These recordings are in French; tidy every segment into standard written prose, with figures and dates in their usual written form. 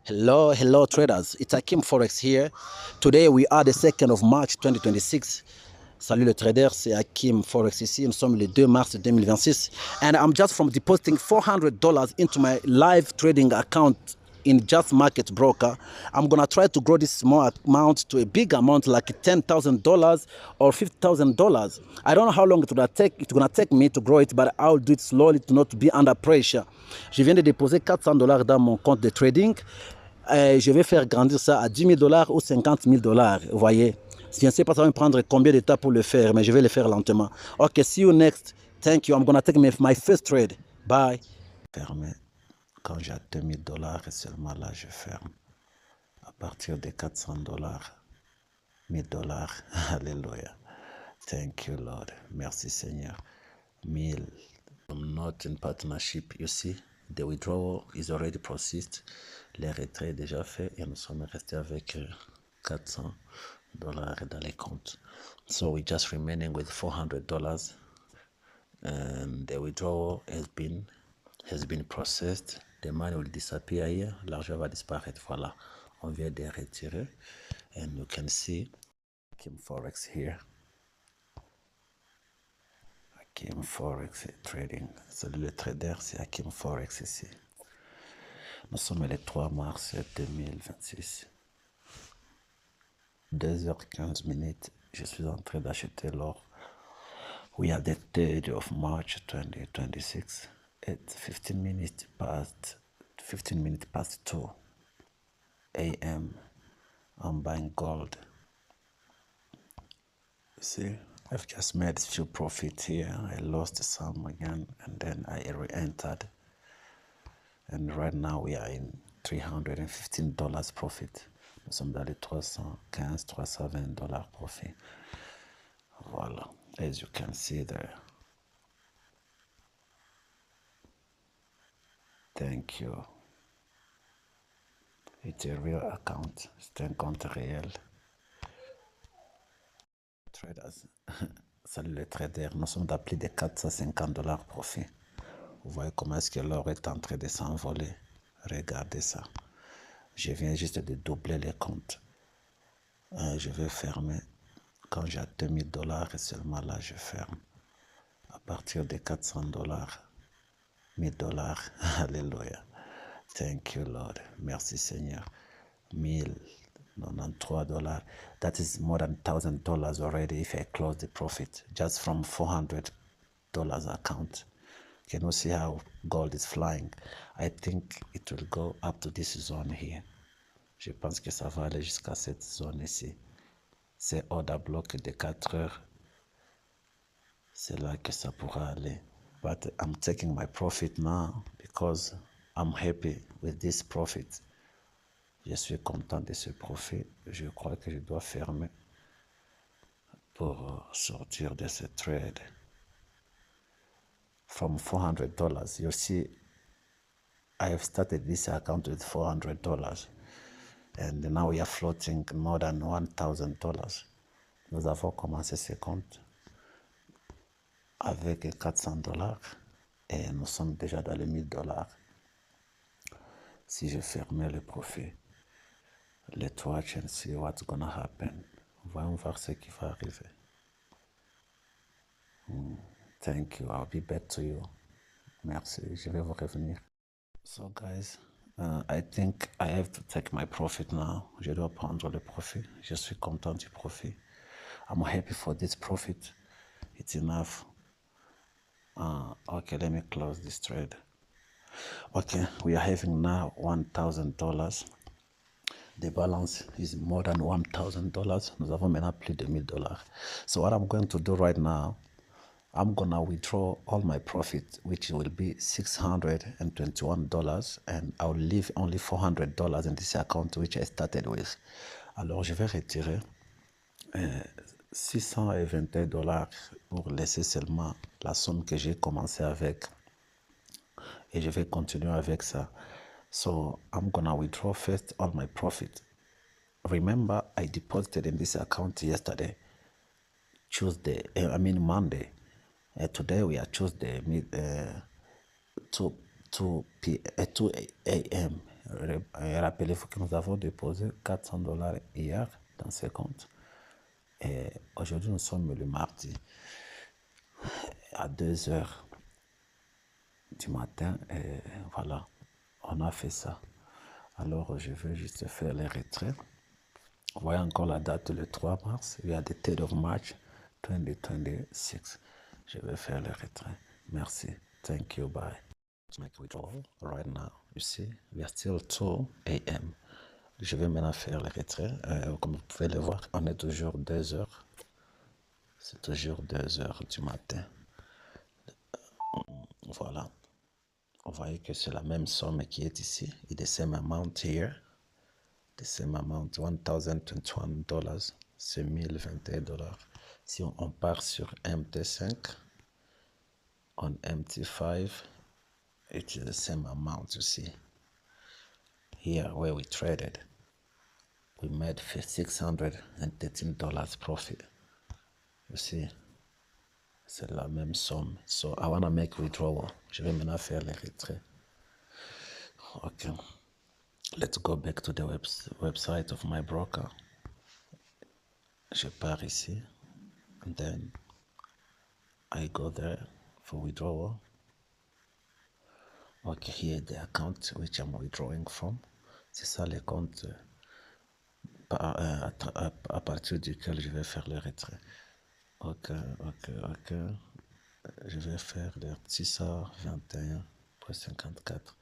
Hello traders, it's Akim Forex here. Today we are the 2nd of March 2026. Salut le trader, c'est Akim Forex ici. Nous sommes le 2 mars 2026 and I'm just from depositing $400 into my live trading account in Just Market Broker. I'm gonna try to grow this small amount to a big amount like $10,000 or $50,000. I don't know how long it's gonna take me to grow it, but I'll do it slowly to not be under pressure. Je viens de déposer $400 dans mon compte de trading. Je vais faire grandir ça à $10,000 ou $50,000. Vous voyez, je ne sais pas ça va me prendre combien de temps pour le faire, mais je vais le faire lentement. Ok, see you next. Thank you. I'm gonna take my first trade. Bye. Fermé. Quand j'ai $2,000 et seulement là je ferme. À partir de $400, $1,000. Alléluia. Thank you, Lord. Merci, Seigneur. 1,000. I'm not in partnership, you see. The withdrawal is already processed. Les retraits déjà fait et nous sommes restés avec $400 dans les comptes. So we just remaining with $400 and the withdrawal has been processed. The money will disappear here. L'argent va disparaître. Voilà. On vient de retirer and you can see Akim Forex here. Akim Forex Trading. Salut le trader, c'est Akim Forex ici. Nous sommes le 3 mars 2026. 2h15, je suis en train d'acheter l'or. We are the 3rd of March 2026. It's 15 minutes past 2 a.m. I'm buying gold. See, I've just made a few profit here. I lost some again and then I re-entered. And right now we are in $315 profit. Nous sommes dans les $315, $320 profit. Voilà, as you can see there. Thank you. It's a real account. C'est un compte réel. Traders. Salut les traders. Nous sommes à plus de $450 profit. Vous voyez comment est-ce que l'or est en train de s'envoler. Regardez ça. Je viens juste de doubler les comptes. Je vais fermer. Quand j'ai $2,000 et seulement là je ferme. À partir de $400, $1,000. Alléluia. Thank you, Lord. Merci, Seigneur. $1,093. That is more than $1,000 already if I close the profit just from $400 account. Can you see how gold is flying? I think it will go up to this zone here. Je pense que ça va aller jusqu'à cette zone ici. C'est order block de 4 heures. C'est là que ça pourra aller. But I'm taking my profit now because I'm happy with this profit. Je suis content de ce profit. Je crois que je dois fermer pour sortir de ce trade. From $400, you see, I have started this account with $400 and now we are floating more than $1,000. Nous avons commencé ce compte avec $400 et nous sommes déjà dans les $1,000. Si je fermais le profit, let's watch and see what's gonna happen. Voyons voir ce qui va arriver. Thank you. I'll be back to you. Merci. Je vais vous revenir. So guys, I think I have to take my profit now. Je dois prendre le profit. Je suis content du profit. I'm happy for this profit. It's enough. Okay, let me close this trade. Okay, we are having now $1,000. The balance is more than $1,000. Nous avons maintenant plus de $1,000. So what I'm going to do right now, I'm gonna withdraw all my profit, which will be $621, and I'll leave only $400 in this account, which I started with. Alors, je vais retirer $621 pour laisser seulement la somme que j'ai commencé avec. Et je vais continuer avec ça. So, I'm gonna withdraw first all my profit. Remember, I deposited in this account yesterday, Monday. Today we are Tuesday, 2 a.m. Rappelez-vous que nous avons déposé 400 dollars hier dans ce compte. Et aujourd'hui, nous sommes le mardi à 2 heures du matin. Et voilà, on a fait ça. Alors, je veux juste faire les retraits. Vous voyez encore la date, le 3 mars. We are the 3rd of March 2026. Je vais faire les retraits. Merci. Thank you. Bye. To make a withdrawal right now. You see, we are still 2 a.m. Je vais maintenant faire les retraits. Comme vous pouvez le voir, on est toujours 2 heures. C'est toujours 2 heures du matin. Voilà. Vous voyez que c'est la même somme qui est ici. It is the same amount here. The same amount, $1,021. C'est 1021 dollars. Si on part sur MT5, on MT5, it is the same amount, you see. Here where we traded, we made $613 profit. You see, c'est la même somme. So I want to make withdrawal. Je vais maintenant faire les retraits. Okay. Let's go back to the website of my broker. Je pars ici. And then I go there for withdrawal. Okay, here the account which I'm withdrawing from. C'est ça le compte à partir duquel je vais faire le retrait. Ok. Je vais faire le 621,54.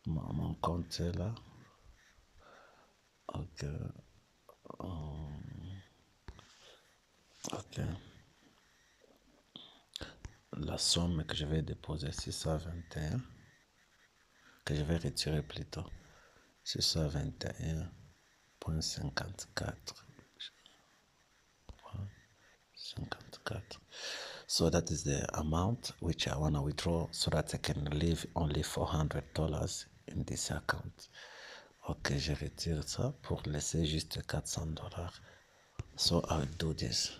Mon compte est là. Ok. La somme que je vais déposer, 621, que je vais retirer plutôt, 621,54. 54. So that is the amount which I want to withdraw so that I can leave only $400 in this account. Ok, je retire ça pour laisser juste 400 dollars. So I'll do this.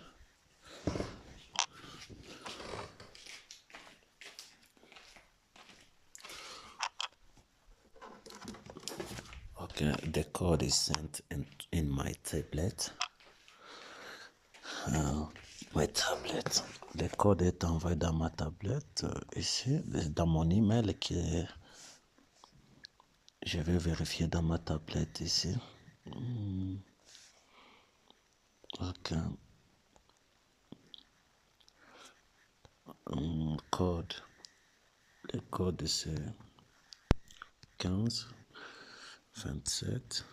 Okay, the code is sent in my tablet. My tablette. Le code est envoyé dans ma tablette ici, dans mon email qui est. Je vais vérifier dans ma tablette ici. Ok. Code. Le code c'est 15 27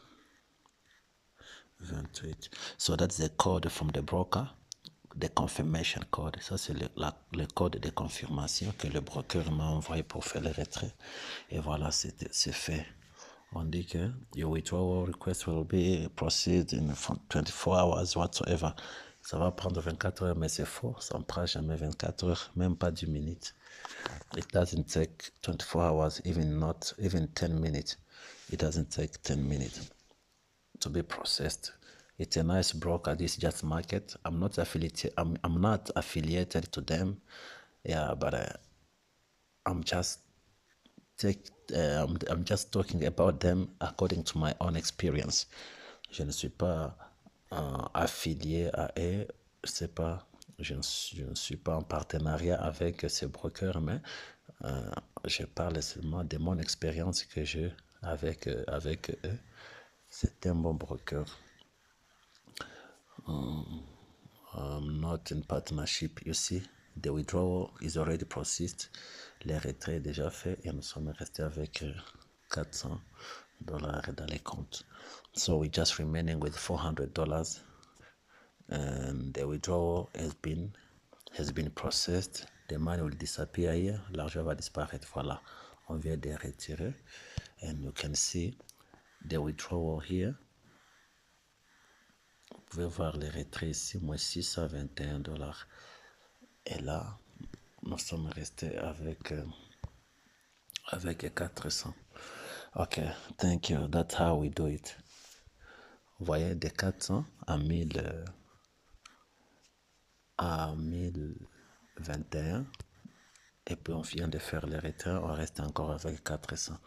28. So that's the code from the broker. The confirmation code. Ça, c'est le code de confirmation que le broker m'a envoyé pour faire le retrait. Et voilà, c'est fait. On dit que your withdrawal request will be processed in 24 hours whatsoever. Ça va prendre 24 heures, mais c'est faux. Ça ne prend jamais 24 heures, même pas 10 minutes. It doesn't take 24 hours, even 10 minutes. It doesn't take 10 minutes to be processed. It's a nice broker. This Just Market. I'm not affiliated. I'm not affiliated to them. Yeah, but I'm just I'm just talking about them according to my own experience. Je ne suis pas affilié à eux. C'est pas. Je ne suis pas en partenariat avec ces brokers, mais je parle seulement de mon expérience que j'ai avec eux. C'est un bon broker. Not in partnership, you see, the withdrawal is already processed. Le retrait est déjà fait et nous sommes restés avec 400 dollars dans les comptes. So we're just remaining with $400 and the withdrawal has been processed. The money will disappear here. L'argent va disparaître. Voilà, on vient de retirer and you can see the withdrawal here. Vous pouvez voir les retraits ici, moins 621 dollars. Et là, nous sommes restés avec 400. Ok, thank you. That's how we do it. Vous voyez, de 400 à 1021. Et puis on vient de faire les retraits, on reste encore avec 400.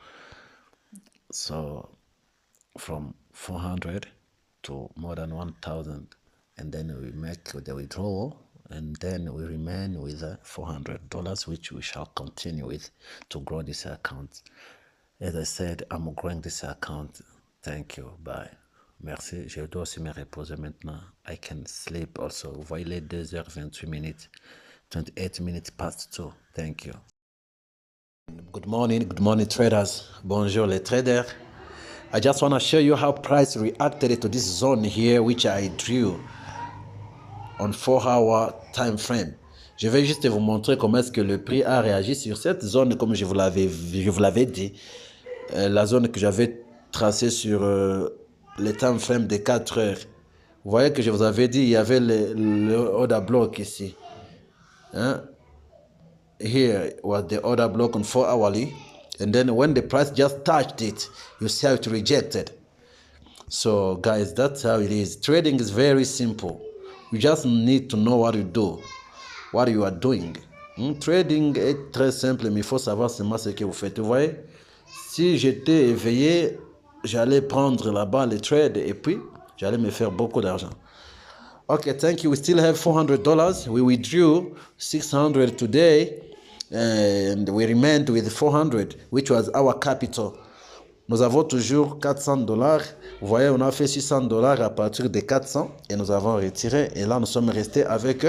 So from 400 to more than 1,000, and then we make the withdrawal, and then we remain with $400, which we shall continue with to grow this account. As I said, I'm growing this account. Thank you. Bye. Merci. Je dois aussi me reposer maintenant. I can sleep also. Vous voyez les 2h28 minutes. 28 minutes past 2. Thank you. Good morning traders. Bonjour les traders. I just want to show you how price reacted to this zone here, which I drew on 4-hour time frame. Je vais juste vous montrer comment est-ce que le prix a réagi sur cette zone, comme je vous l'avais dit. La zone que j'avais tracée sur le time frame de 4 heures. Vous voyez que je vous avais dit, il y avait le order block ici. Hein? Here was the order block on 4 hourly. And then when the price just touched it, you see how it rejected. So guys, that's how it is. Trading is very simple. You just need to know what you do, what you are doing. Trading est très simple, mais il faut savoir seulement ce que vous faites. Vous voyez, si j'étais éveillé, j'allais prendre là-bas les trades et puis j'allais me faire beaucoup d'argent. Okay, thank you. We still have $400. We withdrew $600 today, and we remained with $400, which was our capital. Nous avons toujours $400. Vous voyez, on a fait $600 à partir de 400 et nous avons retiré. Et là, nous sommes restés avec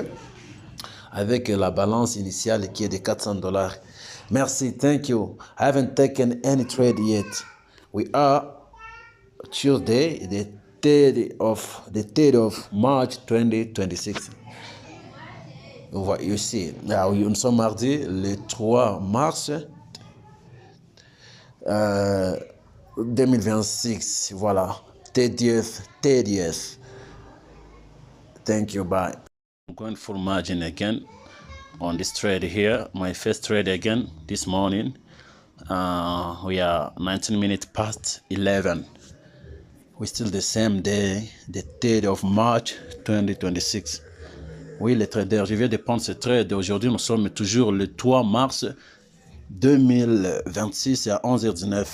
la balance initiale qui est de $400. Merci, thank you. I haven't taken any trade yet. We are Tuesday, the 3rd of March 2026. You see, nous sommes mardi, le 3 mars 2026. Voilà, 30th. Thank you, bye. I'm going full margin again on this trade here. My first trade again this morning. We are 19 minutes past 11. We're still the same day, the 3rd of March 2026. Oui, les traders, je viens de prendre ce trade. Aujourd'hui, nous sommes toujours le 3 mars 2026 à 11h19.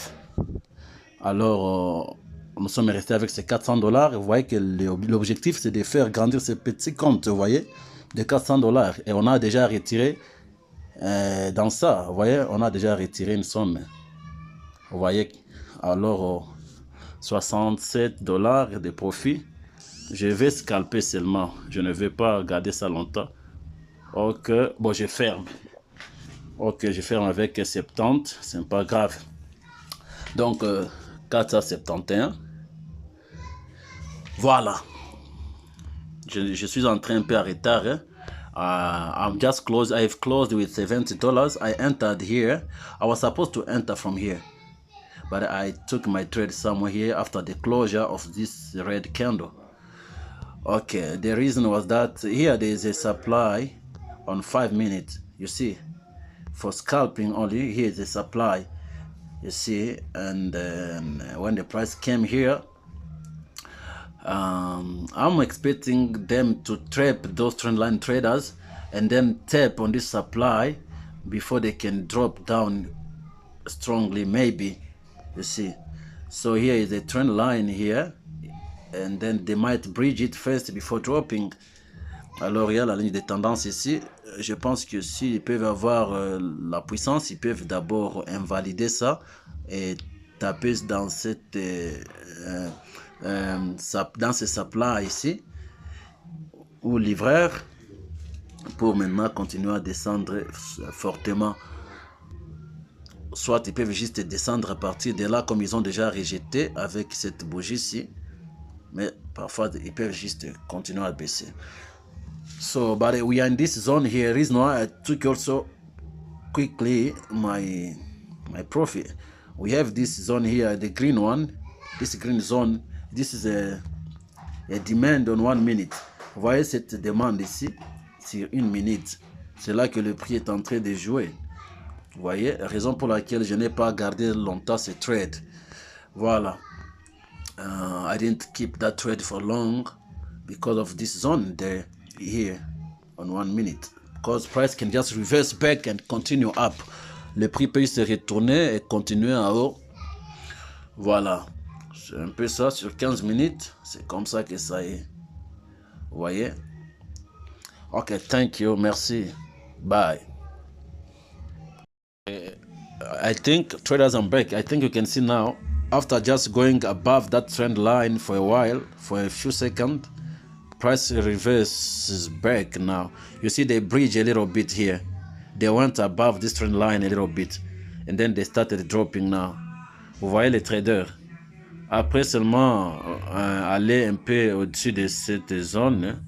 Alors, nous sommes restés avec ces $400. Vous voyez que l'objectif, c'est de faire grandir ce petit compte, vous voyez, de $400. Et on a déjà retiré dans ça, vous voyez, on a déjà retiré une somme. Vous voyez, alors, $67 de profit. Je vais scalper seulement. Je ne vais pas garder ça longtemps. Ok, bon, je ferme. Ok, je ferme avec 70. C'est pas grave. Donc, 471. Voilà. Je suis en train un peu en retard. Hein. I've closed with $70. I entered here. I was supposed to enter from here, but I took my trade somewhere here after the closure of this red candle. Okay, the reason was that here there is a supply on 5 minutes. You see, for scalping only, here is a supply. You see, and when the price came here, I'm expecting them to trap those trendline traders and then tap on this supply before they can drop down strongly, maybe. You see, so here is a trend line here, and then they might bridge it first before dropping. Alors il y a la ligne de tendance ici. Je pense que s'ils peuvent avoir la puissance, ils peuvent d'abord invalider ça et taper dans cette dans ce supply ici ou livreur pour maintenant continuer à descendre fortement. Soit ils peuvent juste descendre à partir de là comme ils ont déjà rejeté avec cette bougie ici, mais parfois ils peuvent juste continuer à baisser. So, but we are in this zone here. Reason why I took also quickly my profit. We have this zone here, the green one. This green zone. This is a demand on 1 minute. Vous voyez cette demande ici sur 1 minute. C'est là que le prix est en train de jouer. Vous voyez, raison pour laquelle je n'ai pas gardé longtemps ce trade. Voilà. I didn't keep that trade for long because of this zone there. Here on 1 minute, because price can just reverse back and continue up. Le prix peut se retourner et continuer en haut. Voilà. C'est un peu ça sur 15 minutes. C'est comme ça que ça est. Vous voyez? Ok, thank you. Merci. Bye. I think traders on break. I think you can see now, after just going above that trend line for a while, for a few seconds, price reverses back now. You see they bridge a little bit here. They went above this trend line a little bit. And then they started dropping now. Vous voyez les traders. Après seulement aller un peu au-dessus de cette zone,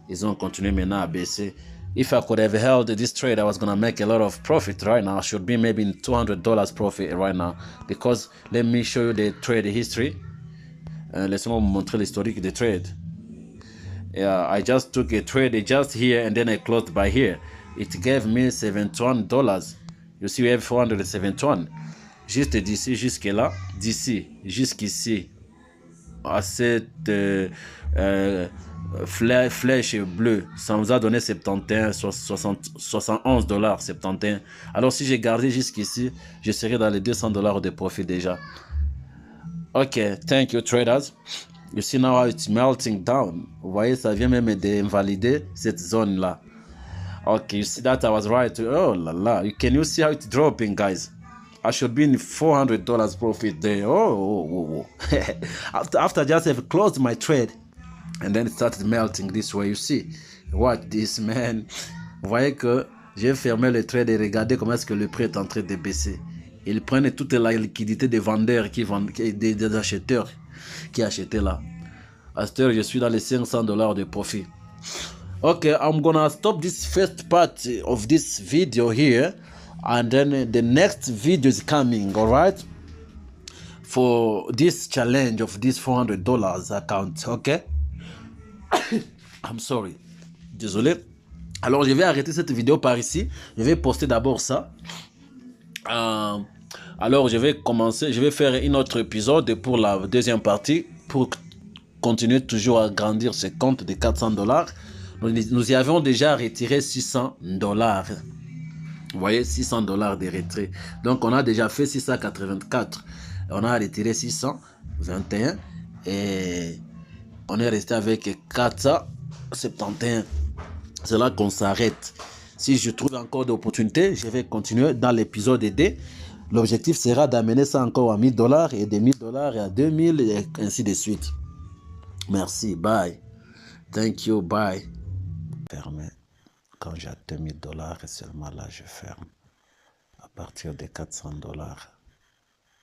ils ont continué maintenant à baisser. If I could have held this trade, I was going to make a lot of profit right now. I should be maybe in $200 profit right now. Because let me show you the trade history. Laissez-moi vous montrer l'historique des trades. Yeah, I just took a trade just here and then I closed by here. It gave me $71. You see, we have 471. Juste d'ici jusqu'à là, d'ici jusqu'ici, à cette flèche bleue, ça nous a donné 71, 71 $, 71. Alors si j'ai gardé jusqu'ici, je serais dans les $200 de profit déjà. Ok, thank you traders. You see now how it's melting down. Vous voyez, ça vient même d'invalider cette zone là. Okay, you see that I was right. Oh la la, can you see how it's dropping, guys? I should be in $400 profit there. Oh. After just have closed my trade, and then it started melting this way. You see, what this man? Vous voyez que j'ai fermé le trade et regardez comment est-ce que le prix est en train de baisser. Ils prennent toute la liquidité des vendeurs qui vendent, des acheteurs qui achetaient là. À cette heure, je suis dans les $500 de profit. Okay, I'm gonna stop this first part of this video here, and then the next video is coming, all right, for this challenge of this $400 account. Okay. I'm sorry, désolé. Alors je vais arrêter cette vidéo par ici. Je vais poster d'abord ça. Alors je vais faire un autre épisode pour la deuxième partie, pour continuer toujours à grandir ce compte de $400. Nous y avons déjà retiré $600. Vous voyez, $600 de retrait. Donc on a déjà fait 684. On a retiré 621 et on est resté avec 471. C'est là qu'on s'arrête. Si je trouve encore d'opportunités, je vais continuer dans l'épisode D. L'objectif sera d'amener ça encore à $1000 et de $1000 à 2000 et ainsi de suite. Merci, bye. Thank you, bye. Fermé. Quand j'ai $2000 et seulement là je ferme. À partir de $400,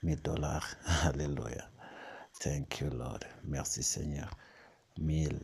$1000. Alléluia. Thank you, Lord. Merci, Seigneur. 1000.